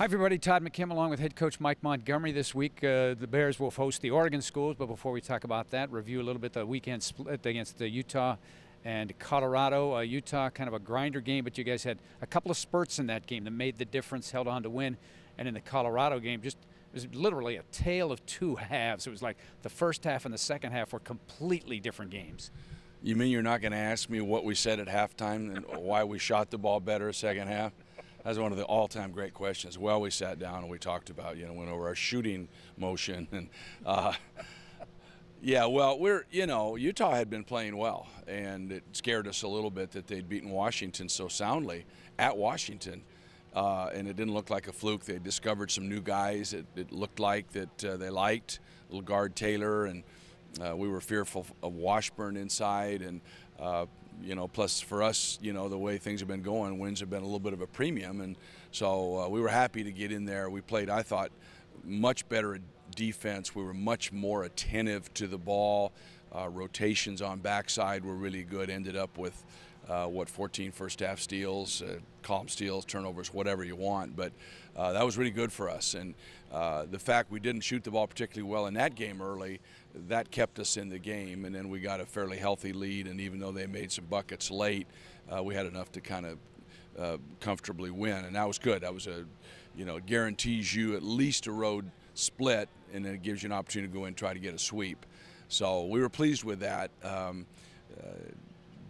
Hi, everybody. Todd McKim along with head coach Mike Montgomery. This week, the Bears will host the Oregon Schools. But before we talk about that, review a little bit the weekend split against Utah and Colorado. Utah, kind of a grinder game, but you guys had a couple of spurts in that game that made the difference, held on to win. And in the Colorado game, it was literally a tale of two halves. It was like the first half and the second half were completely different games. You mean you're not going to ask me what we said at halftime and why we shot the ball better second half? That's one of the all-time great questions. Well, we sat down and we talked about, went over our shooting motion. And, yeah, well, Utah had been playing well, and it scared us a little bit that they'd beaten Washington so soundly at Washington. And it didn't look like a fluke. They discovered some new guys. It looked like that they liked. Little guard Taylor, and we were fearful of Washburn inside. And plus for us, the way things have been going, wins have been a little bit of a premium. And so we were happy to get in there. We played, I thought, much better defense. We were much more attentive to the ball. Rotations on backside were really good. Ended up with 14 first half steals, calm steals, turnovers, whatever you want. But that was really good for us. And the fact we didn't shoot the ball particularly well in that game early, that kept us in the game. And then we got a fairly healthy lead. And even though they made some buckets late, we had enough to kind of comfortably win. And that was good. That was guarantees you at least a road split, and then it gives you an opportunity to go in and try to get a sweep. So we were pleased with that.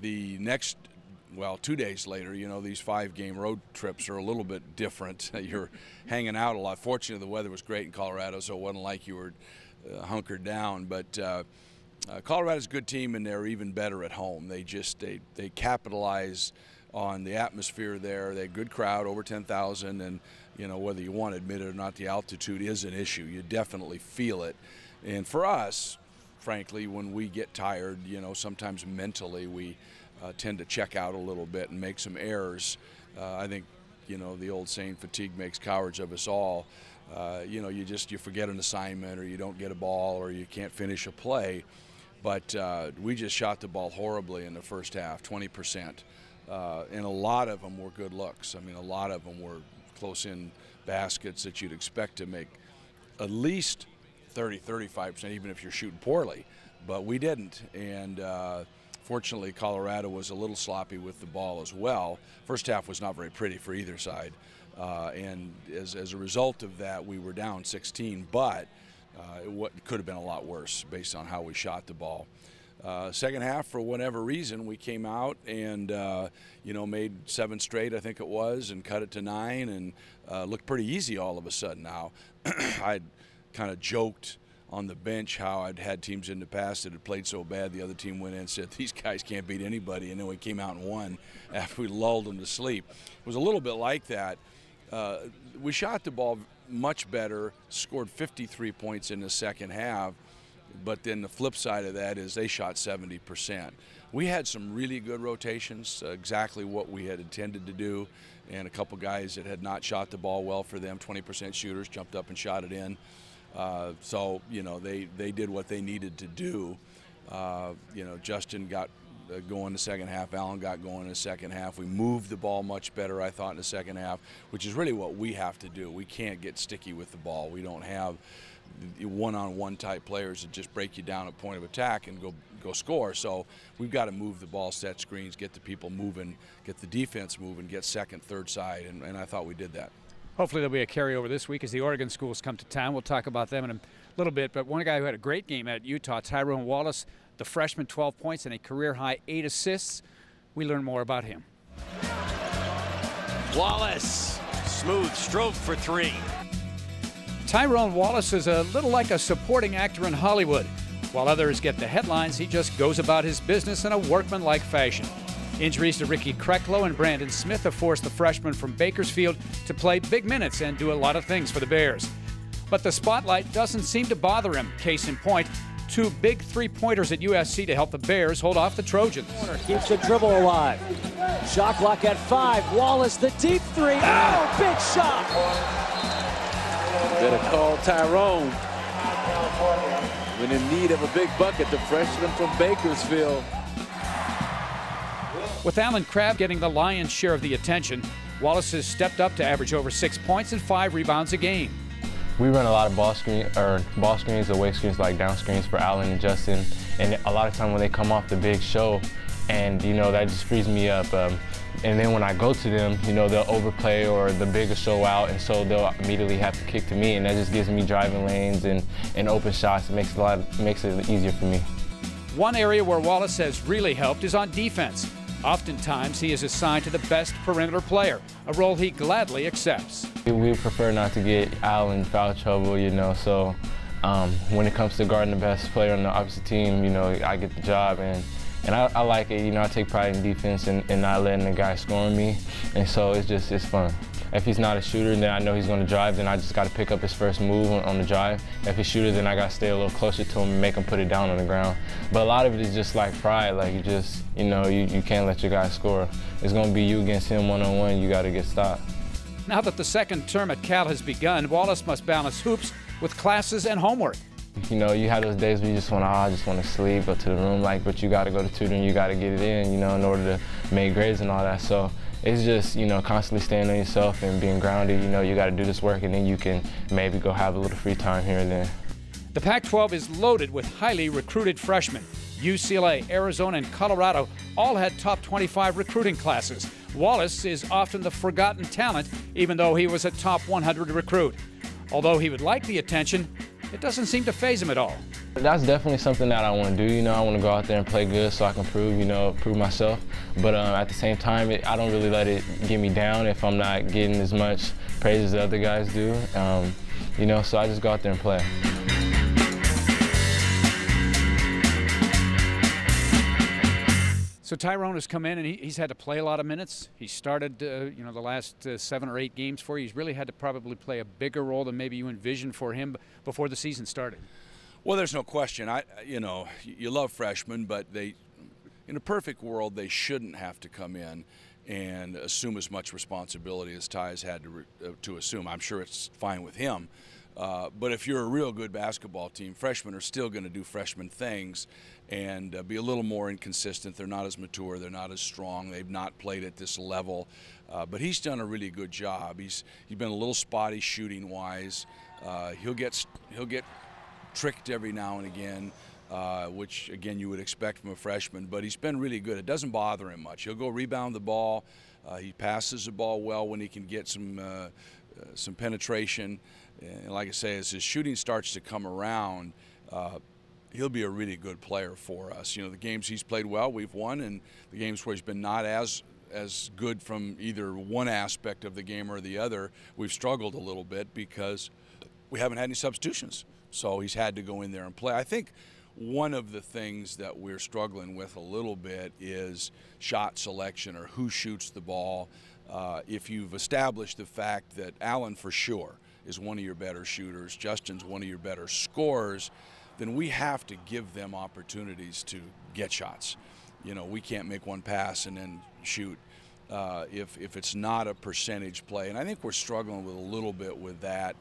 The next, 2 days later, these 5-game road trips are a little bit different. You're hanging out a lot. Fortunately, the weather was great in Colorado, so it wasn't like you were hunkered down. But Colorado's a good team, and they're even better at home. They capitalize on the atmosphere there. They're a good crowd, over 10,000, and whether you want to admit it or not, the altitude is an issue. You definitely feel it. And for us, frankly, when we get tired, sometimes mentally we tend to check out a little bit and make some errors. I think, the old saying, fatigue makes cowards of us all. You forget an assignment, or you don't get a ball, or you can't finish a play. But we just shot the ball horribly in the first half, 20%. And a lot of them were good looks. I mean, a lot of them were close-in baskets that you'd expect to make at least 30-35%, even if you're shooting poorly. But we didn't. And fortunately, Colorado was a little sloppy with the ball as well. First half was not very pretty for either side. And as a result of that, we were down 16. But it could have been a lot worse based on how we shot the ball. Second half, for whatever reason, we came out and made 7 straight, I think it was, and cut it to 9, and looked pretty easy all of a sudden. Now, I'd kind of joked on the bench how I'd had teams in the past that had played so bad the other team went in and said, these guys can't beat anybody, and then we came out and won after we lulled them to sleep. It was a little bit like that. We shot the ball much better, scored 53 points in the second half. But then the flip side of that is they shot 70%. We had some really good rotations, exactly what we had intended to do, and a couple guys that had not shot the ball well for them, 20% shooters, jumped up and shot it in. So, they did what they needed to do. Justin got going the second half. Allen got going in the second half. We moved the ball much better, I thought, in the second half, which is really what we have to do. We can't get sticky with the ball. We don't have one-on-one type players that just break you down at point of attack and go score. So we've got to move the ball, set screens, get the people moving, get the defense moving, get second, third side, and I thought we did that. Hopefully there'll be a carryover this week as the Oregon schools come to town. We'll talk about them in a little bit, but one guy who had a great game at Utah, Tyrone Wallace, the freshman, 12 points and a career-high 8 assists. We learn more about him. Wallace, smooth stroke for 3. Tyrone Wallace is a little like a supporting actor in Hollywood. While others get the headlines, he just goes about his business in a workmanlike fashion. Injuries to Ricky Kreklow and Brandon Smith have forced the freshman from Bakersfield to play big minutes and do a lot of things for the Bears. But the spotlight doesn't seem to bother him. Case in point, 2 big 3-pointers at USC to help the Bears hold off the Trojans. Keeps the dribble alive. Shot clock at 5. Wallace, the deep 3. Oh, big shot! Better call Tyrone. When in need of a big bucket, the freshman from Bakersfield. With Allen Crabbe getting the lion's share of the attention, Wallace has stepped up to average over 6 points and 5 rebounds a game. We run a lot of ball screens, away screens, like down screens for Allen and Justin. And a lot of time when they come off the big show, and you know, that just frees me up. And then when I go to them, you know, they'll overplay or the bigger show out, and so they'll immediately have to kick to me, and that just gives me driving lanes and open shots. It makes it easier for me. One area where Wallace has really helped is on defense. Oftentimes, he is assigned to the best perimeter player, a role he gladly accepts. We prefer not to get Al in foul trouble, you know, so when it comes to guarding the best player on the opposite team, you know, I get the job, and I like it. You know, I take pride in defense and not letting the guy score on me, and so it's fun. If he's not a shooter, then I know he's going to drive, then I just got to pick up his first move on the drive. If he's a shooter, then I got to stay a little closer to him and make him put it down on the ground. But a lot of it is just like pride, like you know, you can't let your guy score. It's going to be you against him one-on-one, you got to get stopped. Now that the second term at Cal has begun, Wallace must balance hoops with classes and homework. You know, you have those days where you just want to, I just want to sleep, go to the room, but you got to go to tutoring, you got to get it in, you know, in order to make grades and all that. So it's just, you know, constantly staying on yourself and being grounded. You know, you got to do this work, and then you can maybe go have a little free time here and there. The Pac-12 is loaded with highly recruited freshmen. UCLA, Arizona, and Colorado all had top 25 recruiting classes. Wallace is often the forgotten talent, even though he was a top 100 recruit. Although he would like the attention, it doesn't seem to faze him at all. That's definitely something that I want to do. You know, I want to go out there and play good so I can prove myself. But at the same time, I don't really let it get me down if I'm not getting as much praise as the other guys do. You know, so I just go out there and play. So Tyrone has come in and he's had to play a lot of minutes. He started, you know, the last 7 or 8 games for you. He's really had to probably play a bigger role than maybe you envisioned for him before the season started. Well, there's no question. You know, you love freshmen, but in a perfect world, they shouldn't have to come in and assume as much responsibility as Ty's had to assume. I'm sure it's fine with him. But if you're a real good basketball team, freshmen are still going to do freshman things and be a little more inconsistent. They're not as mature. They're not as strong. They've not played at this level. But he's done a really good job. He's been a little spotty shooting-wise. He'll get tricked every now and again, which, again, you would expect from a freshman. But he's been really good. It doesn't bother him much. He'll go rebound the ball. He passes the ball well when he can get some penetration. And like I say, as his shooting starts to come around, he'll be a really good player for us. You know, the games he's played well, we've won, and the games where he's been not as good from either one aspect of the game or the other, we've struggled a little bit because we haven't had any substitutions. So he's had to go in there and play. I think one of the things that we're struggling with a little bit is shot selection, or who shoots the ball. If you've established the fact that Allen for sure is one of your better shooters, Justin's one of your better scorers, then we have to give them opportunities to get shots. You know, we can't make one pass and then shoot if it's not a percentage play. And I think we're struggling with a little bit with that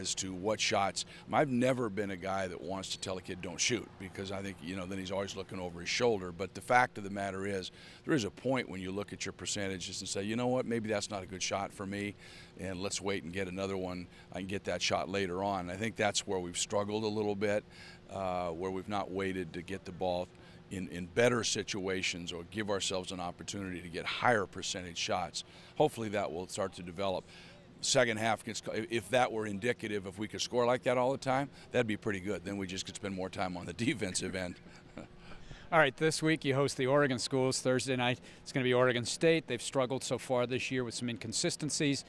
as to what shots. I've never been a guy that wants to tell a kid don't shoot, because I think, you know, then he's always looking over his shoulder. But the fact of the matter is, there is a point when you look at your percentages and say, you know what, maybe that's not a good shot for me, and let's wait and get another one. I can get that shot later on. I think that's where we've struggled a little bit, where we've not waited to get the ball in better situations or give ourselves an opportunity to get higher percentage shots. Hopefully that will start to develop. Second half, if that were indicative, if we could score like that all the time, that'd be pretty good. Then we just could spend more time on the defensive end. All right, this week you host the Oregon schools. Thursday night it's going to be Oregon State. They've struggled so far this year with some inconsistencies.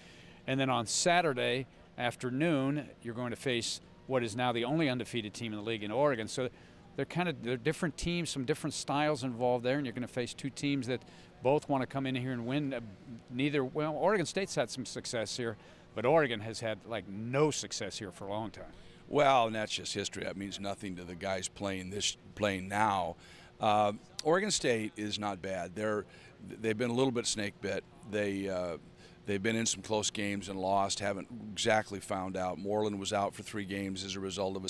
And then on Saturday afternoon, you're going to face what is now the only undefeated team in the league in Oregon. So they're different teams, some different styles involved there, and you're going to face two teams that both want to come in here and win. Well, Oregon State's had some success here, but Oregon has had like no success here for a long time. Well, and that's just history. That means nothing to the guys playing now. Oregon State is not bad. They've been a little bit snake bit. They've been in some close games and lost, haven't exactly found out. Moreland was out for 3 games as a result of a.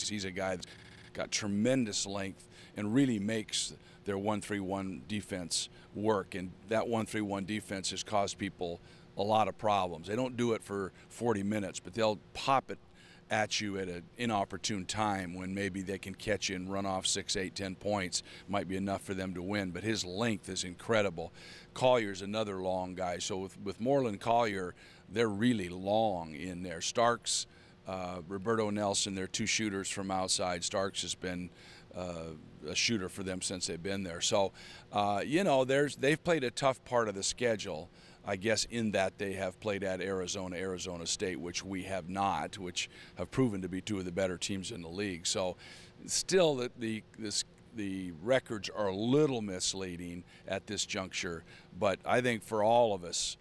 He's a guy that's got tremendous length and really makes their 1-3-1 defense work. And that 1-3-1 defense has caused people a lot of problems. They don't do it for 40 minutes, but they'll pop it at you at an inopportune time when maybe they can catch you and run off 6, 8, 10 points. Might be enough for them to win, but his length is incredible. Collier's another long guy. So with Moreland Collier, they're really long in there. Starks, Roberto Nelson, they're two shooters from outside. Starks has been a shooter for them since they've been there. So, you know, they've played a tough part of the schedule, I guess, in that they have played at Arizona, Arizona State, which we have not, which have proven to be two of the better teams in the league. So still the records are a little misleading at this juncture, but I think for all of us,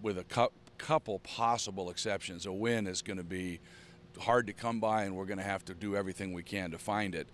with a couple possible exceptions, a win is going to be hard to come by, and we're going to have to do everything we can to find it.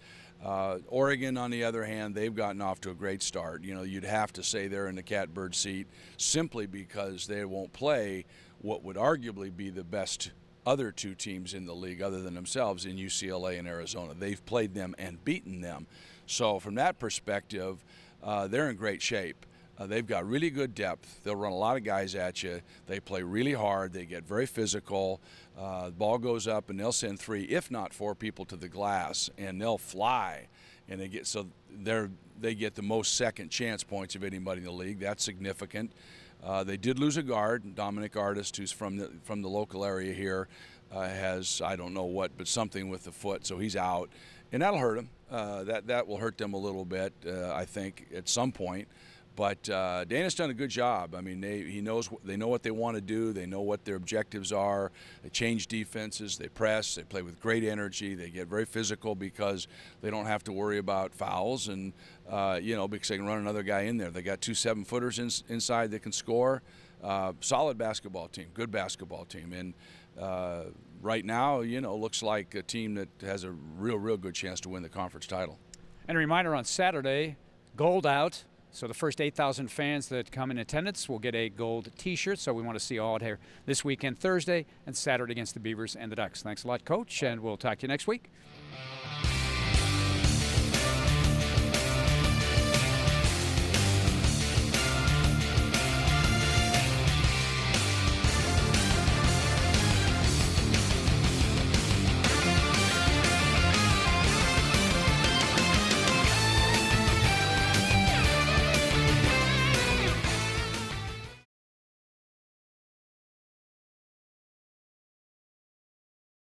Oregon, on the other hand, they've gotten off to a great start. You know, you'd have to say they're in the catbird seat simply because they won't play what would arguably be the best other two teams in the league other than themselves in UCLA and Arizona. They've played them and beaten them. So from that perspective, they're in great shape. They've got really good depth. They'll run a lot of guys at you. They play really hard. They get very physical. The ball goes up, and they'll send 3, if not 4 people to the glass, and they'll fly. And they get the most second chance points of anybody in the league. That's significant. They did lose a guard, Dominic Artist, who's from the local area here, has, I don't know what, but something with the foot, so he's out, and that'll hurt him. That will hurt them a little bit, I think, at some point. But Dana's done a good job. I mean, they know what they want to do. They know what their objectives are. They change defenses. They press. They play with great energy. They get very physical because they don't have to worry about fouls, and you know, because they can run another guy in there. They got 2 7-footers inside that can score. Solid basketball team. Good basketball team. And right now, you know, looks like a team that has a real good chance to win the conference title. And a reminder, on Saturday, gold out. So the first 8,000 fans that come in attendance will get a gold T-shirt. So we want to see all out here this weekend, Thursday and Saturday against the Beavers and the Ducks. Thanks a lot, Coach, and we'll talk to you next week.